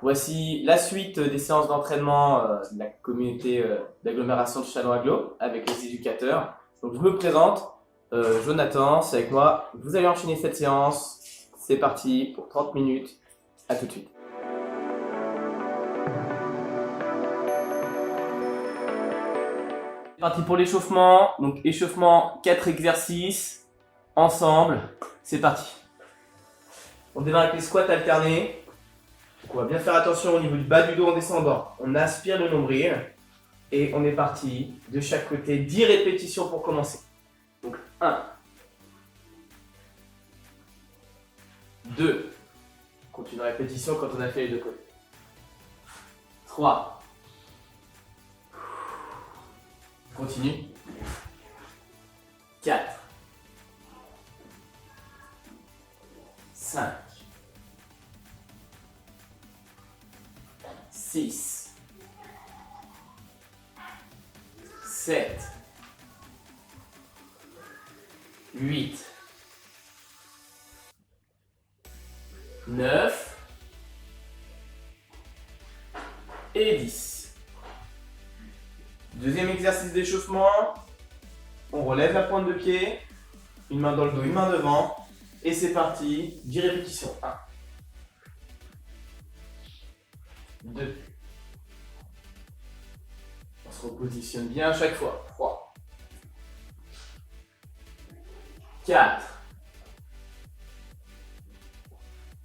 Voici la suite des séances d'entraînement de la communauté d'agglomération de Châlons-Agglo avec les éducateurs. Donc je me présente, Jonathan, c'est avec moi. Vous allez enchaîner cette séance. C'est parti pour 30 minutes. À tout de suite. C'est parti pour l'échauffement. Donc échauffement, 4 exercices ensemble. C'est parti. On démarre avec les squats alternés. On va bien faire attention au niveau du bas du dos en descendant. On aspire le nombril et on est parti de chaque côté. 10 répétitions pour commencer. Donc 1, 2, continue la répétition quand on a fait les deux côtés. 3, continue. 4, 5, 6, 7, 8, 9 et 10. Deuxième exercice d'échauffement. On relève la pointe de pied, une main dans le dos, une main devant. Et c'est parti, 10 répétitions. 1, 2. On se repositionne bien à chaque fois. 3, 4,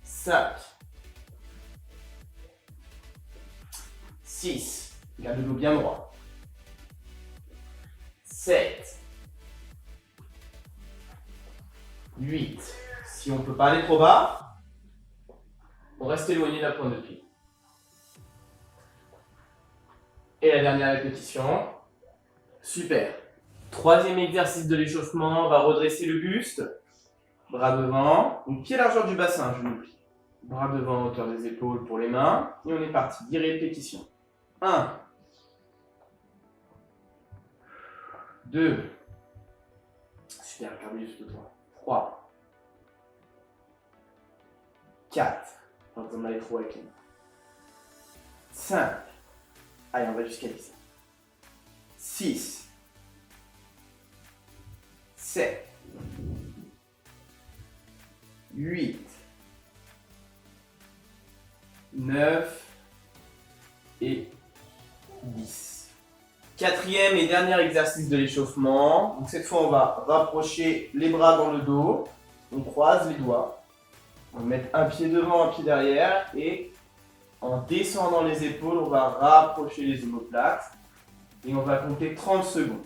5, 6, garde le dos bien droit. 7, 8. Si on ne peut pas aller trop bas, on reste éloigné de la pointe de pied. Et la dernière répétition. Super. Troisième exercice de l'échauffement, on va redresser le buste. Bras devant, donc pied largeur du bassin, je n'oublie. Bras devant, hauteur des épaules pour les mains. Et on est parti, 10 répétitions. 1, 2, super, gardez juste le 3, 4, pas besoin d'aller trop avec les mains. 5, allez, on va jusqu'à 10. 6, 7, 8, 9 et 10. Quatrième et dernier exercice de l'échauffement. Donc cette fois, on va rapprocher les bras dans le dos. On croise les doigts. On va mettre un pied devant, un pied derrière. Et en descendant les épaules, on va rapprocher les omoplates. Et on va compter 30 secondes.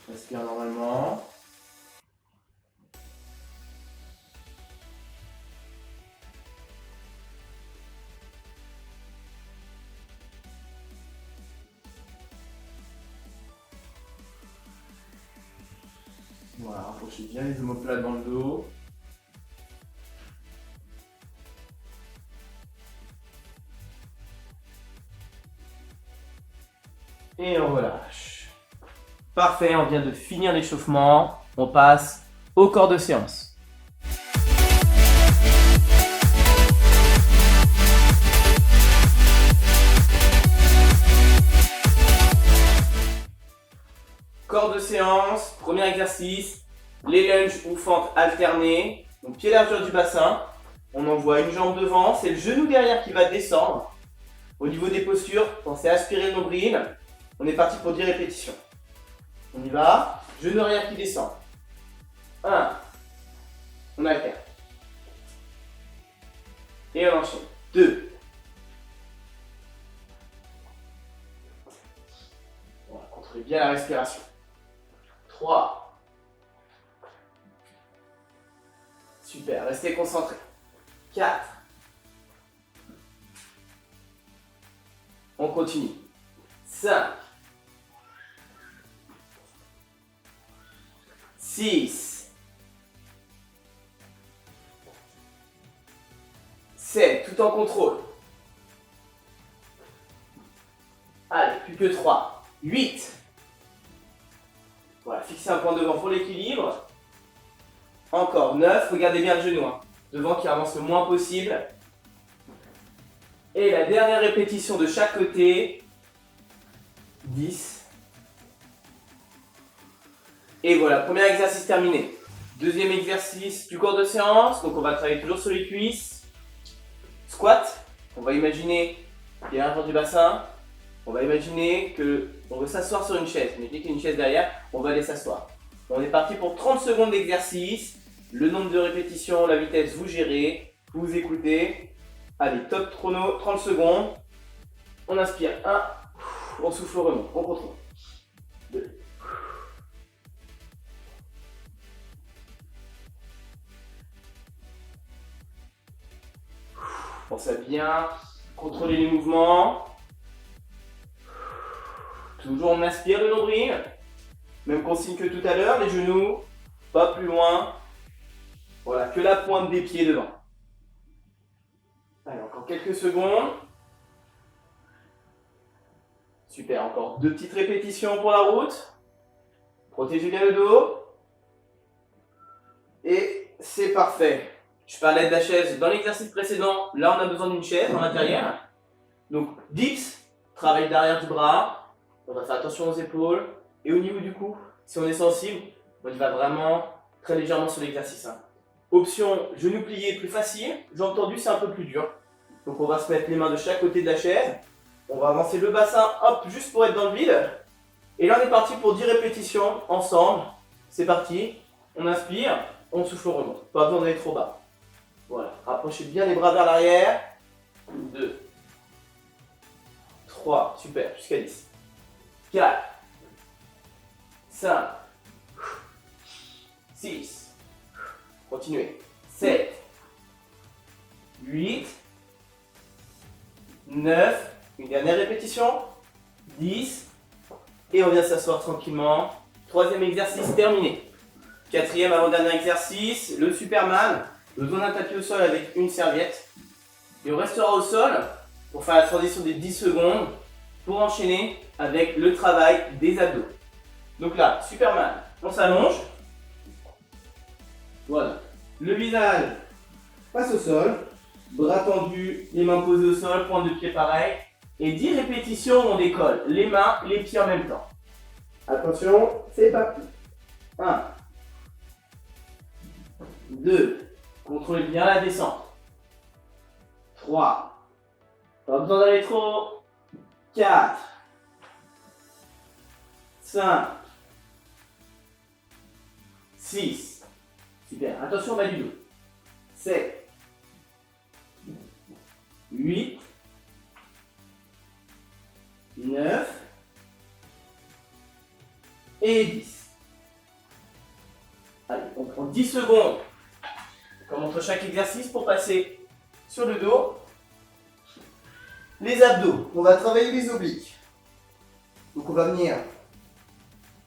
Respire normalement. Voilà, rapprochez bien les omoplates dans le dos. Et on relâche. Parfait, on vient de finir l'échauffement. On passe au corps de séance. Corps de séance, premier exercice, les lunges ou fentes alternées. Donc pied largeur du bassin. On envoie une jambe devant, c'est le genou derrière qui va descendre. Au niveau des postures, pensez à aspirer le nombril. On est parti pour 10 répétitions. On y va. Genou arrière qui descend. 1. On alterne. Et on enchaîne. 2. On va contrôler bien la respiration. 3. Super, restez concentrés. 4. On continue. 5. 6. 7, tout en contrôle. Allez, plus que 3. 8. Voilà, fixez un point devant pour l'équilibre. Encore 9, regardez bien le genou, hein. Devant qui avance le moins possible. Et la dernière répétition de chaque côté, 10. Et voilà, premier exercice terminé. Deuxième exercice du cours de séance, donc on va travailler toujours sur les cuisses. Squat, on va imaginer qu'il y a un tour du bassin. On va imaginer qu'on veut s'asseoir sur une chaise. Imaginez qu'il y a une chaise derrière, on va aller s'asseoir. On est parti pour 30 secondes d'exercice. Le nombre de répétitions, la vitesse, vous gérez, vous écoutez. Allez, top chrono, 30 secondes. On inspire, 1, on souffle, remonte, on contrôle. 2. Pensez à bien contrôler les mouvements. Toujours on inspire le nombril. Même consigne que tout à l'heure, les genoux, pas plus loin. Voilà, que la pointe des pieds devant. Allez, encore quelques secondes. Super, encore 2 petites répétitions pour la route. Protégez bien le dos. Et c'est parfait. Je parlais de la chaise dans l'exercice précédent. Là, on a besoin d'une chaise en intérieur. Donc, dips, travail d'arrière du bras. On va faire attention aux épaules. Et au niveau du cou, si on est sensible, on y va vraiment très légèrement sur l'exercice. Option genou plié, plus facile. J'ai entendu, c'est un peu plus dur. Donc, on va se mettre les mains de chaque côté de la chaise. On va avancer le bassin, hop, juste pour être dans le vide. Et là, on est parti pour 10 répétitions ensemble. C'est parti. On inspire, on souffle, on remonte. Pas besoin d'aller trop bas. Voilà, rapprochez bien les bras vers l'arrière. 2, 3, super, jusqu'à 10. 4, 5, 6, continuez. 7, 8, 9, une dernière répétition. 10, et on vient s'asseoir tranquillement. Troisième exercice terminé. Quatrième avant-dernier exercice, le Superman. Besoin d'un tapis au sol avec une serviette. Et on restera au sol pour faire la transition des 10 secondes pour enchaîner avec le travail des abdos. Donc là, Superman, on s'allonge. Voilà. Le visage passe au sol. Bras tendus, les mains posées au sol, pointe de pied pareil. Et 10 répétitions où on décolle les mains, les pieds en même temps. Attention, c'est parti. 1, 2, contrôlez bien la descente. 3, pas besoin d'aller trop haut. 4, 5, 6, super, attention au bas du dos. 7, 8, 9 et 10. Allez, on prend 10 secondes comme entre chaque exercice pour passer sur le dos. Les abdos, on va travailler les obliques. Donc on va venir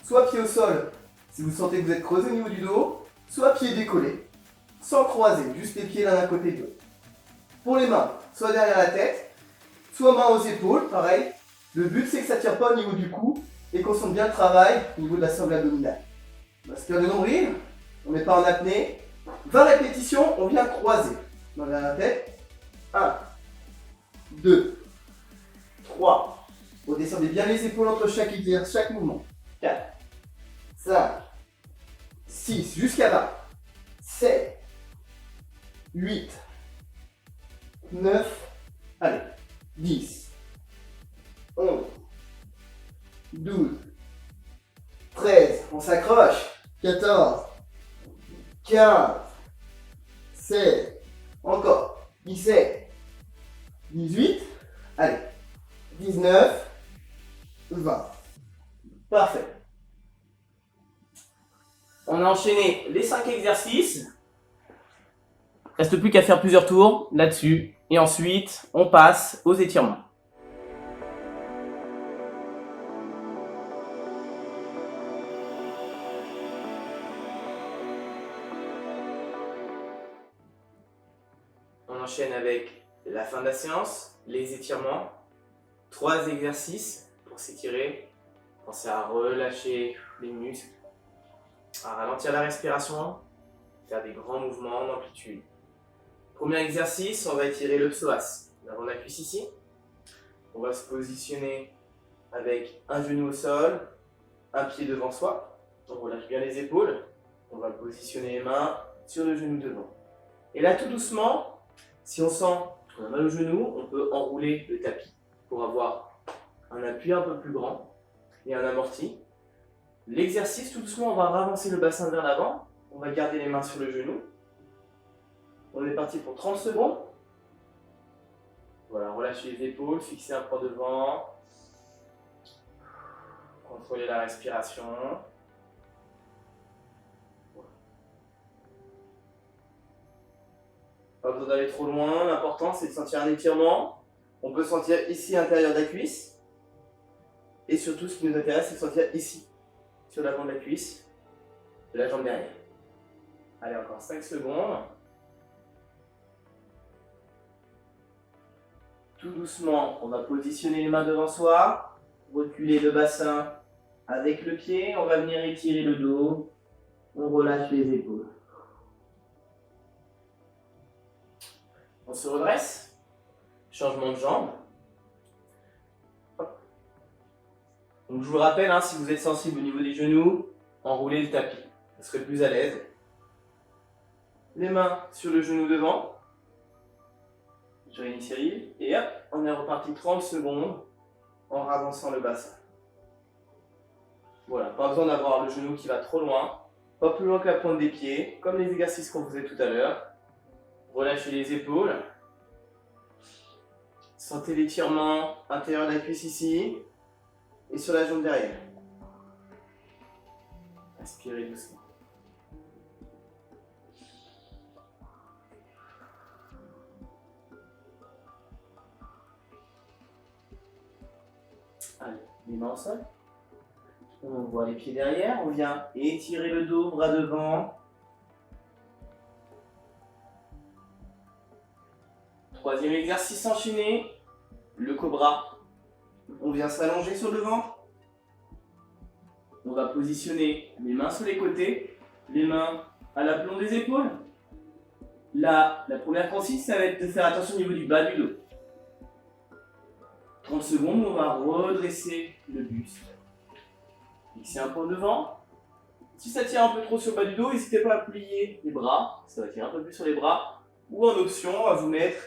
soit pied au sol si vous sentez que vous êtes creusé au niveau du dos, soit pied décollé, sans croiser, juste les pieds l'un à côté de l'autre. Pour les mains, soit derrière la tête, soit mains aux épaules, pareil. Le but c'est que ça ne tire pas au niveau du cou et qu'on sente bien le travail au niveau de la sangle abdominale. On aspire le nombril, on n'est pas en apnée. 20 répétitions, on vient croiser. Dans la tête. 1, 2, 3. Vous descendez bien les épaules entre chaque exercice, chaque mouvement. 4, 5, 6, jusqu'à bas. 7, 8, 9, allez, 10, 11, 12, 13, on s'accroche. 14, 15, 16, encore, 17, 18, allez, 19, 20. Parfait. On a enchaîné les 5 exercices. Reste plus qu'à faire plusieurs tours là-dessus. Et ensuite, on passe aux étirements. On enchaîne avec la fin de la séance, les étirements. 3 exercices pour s'étirer. Pensez à relâcher les muscles, à ralentir la respiration. faire des grands mouvements d'amplitude. Premier exercice, on va étirer le psoas. L'avant de la cuisse ici. On va se positionner avec un genou au sol, un pied devant soi. On relâche bien les épaules. On va positionner les mains sur le genou devant. Et là, tout doucement, si on sent qu'on a mal au genou, on peut enrouler le tapis pour avoir un appui un peu plus grand et un amorti. L'exercice, tout doucement, on va ravancer le bassin vers l'avant. On va garder les mains sur le genou. On est parti pour 30 secondes. Voilà, relâchez les épaules, fixez un point devant. Contrôlez la respiration. Voilà. Pas besoin d'aller trop loin. L'important, c'est de sentir un étirement. On peut sentir ici à l'intérieur de la cuisse. Et surtout, ce qui nous intéresse, c'est de sentir ici, sur l'avant de la cuisse, de la jambe derrière. Allez, encore 5 secondes. Tout doucement, on va positionner les mains devant soi, reculer le bassin avec le pied, on va venir étirer le dos, on relâche les épaules. On se redresse, changement de jambe. Donc je vous rappelle, si vous êtes sensible au niveau des genoux, enroulez le tapis, vous serez plus à l'aise. Les mains sur le genou devant. Je réunis Cyril, et hop, on est reparti 30 secondes en ravançant le bassin. Voilà, pas besoin d'avoir le genou qui va trop loin, pas plus loin que la pointe des pieds, comme les exercices qu'on faisait tout à l'heure. Relâchez les épaules. Sentez l'étirement intérieur de la cuisse ici, et sur la jambe derrière. Inspirez doucement. Allez, les mains au sol. On voit les pieds derrière. On vient étirer le dos, bras devant. Troisième exercice enchaîné. Le cobra. On vient s'allonger sur le ventre. On va positionner les mains sur les côtés. Les mains à l'aplomb des épaules. Là, la première consigne, ça va être de faire attention au niveau du bas du dos. 30 secondes, on va redresser le buste. Fixez un point devant. Si ça tire un peu trop sur le bas du dos, n'hésitez pas à plier les bras. Ça va tirer un peu plus sur les bras. Ou en option, on va vous mettre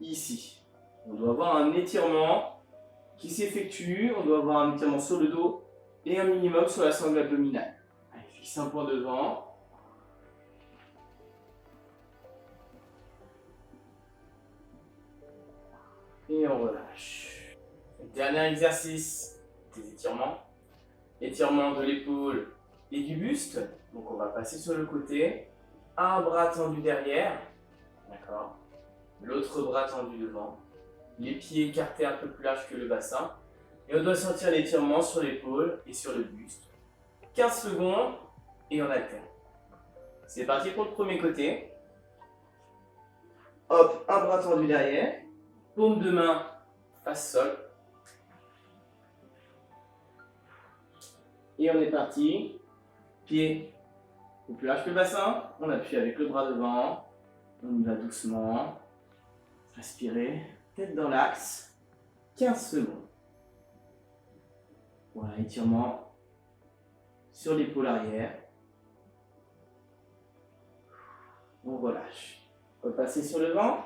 ici. On doit avoir un étirement qui s'effectue. On doit avoir un étirement sur le dos et un minimum sur la sangle abdominale. Allez, fixez un point devant. Et on relâche. Dernier exercice, des étirements. Étirement de l'épaule et du buste. Donc on va passer sur le côté. Un bras tendu derrière. D'accord. L'autre bras tendu devant. Les pieds écartés un peu plus larges que le bassin. Et on doit sentir l'étirement sur l'épaule et sur le buste. 15 secondes et on alterne. C'est parti pour le premier côté. Hop, un bras tendu derrière. Paume de main face sol. Et on est parti. Pied au plus large que le bassin. On appuie avec le bras devant. On y va doucement. Respirez. Tête dans l'axe. 15 secondes. Voilà, étirement sur l'épaule arrière. On relâche. On va passer sur le ventre.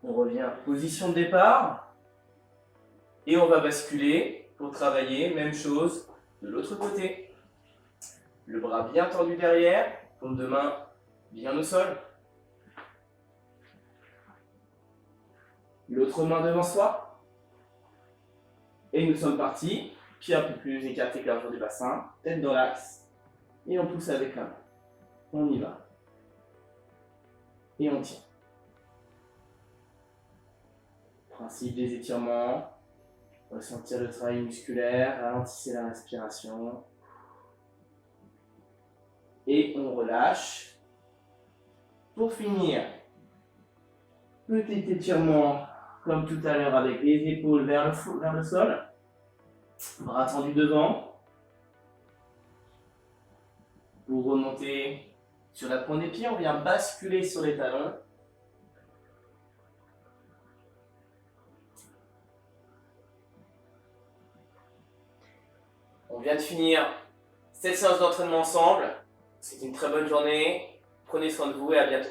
On revient position de départ. Et on va basculer pour travailler, même chose, de l'autre côté. Le bras bien tendu derrière, paume de main bien au sol. L'autre main devant soi. Et nous sommes partis. Pied un peu plus écarté que l'argent du bassin, tête dans l'axe. Et on pousse avec la main. On y va. Et on tient. Principe des étirements. Ressentir le travail musculaire, ralentissez la respiration. Et on relâche. Pour finir, petit étirement comme tout à l'heure avec les épaules vers le sol. Bras tendus devant. Vous remontez sur la pointe des pieds, on vient basculer sur les talons. On vient de finir cette séance d'entraînement ensemble. C'était une très bonne journée. Prenez soin de vous et à bientôt.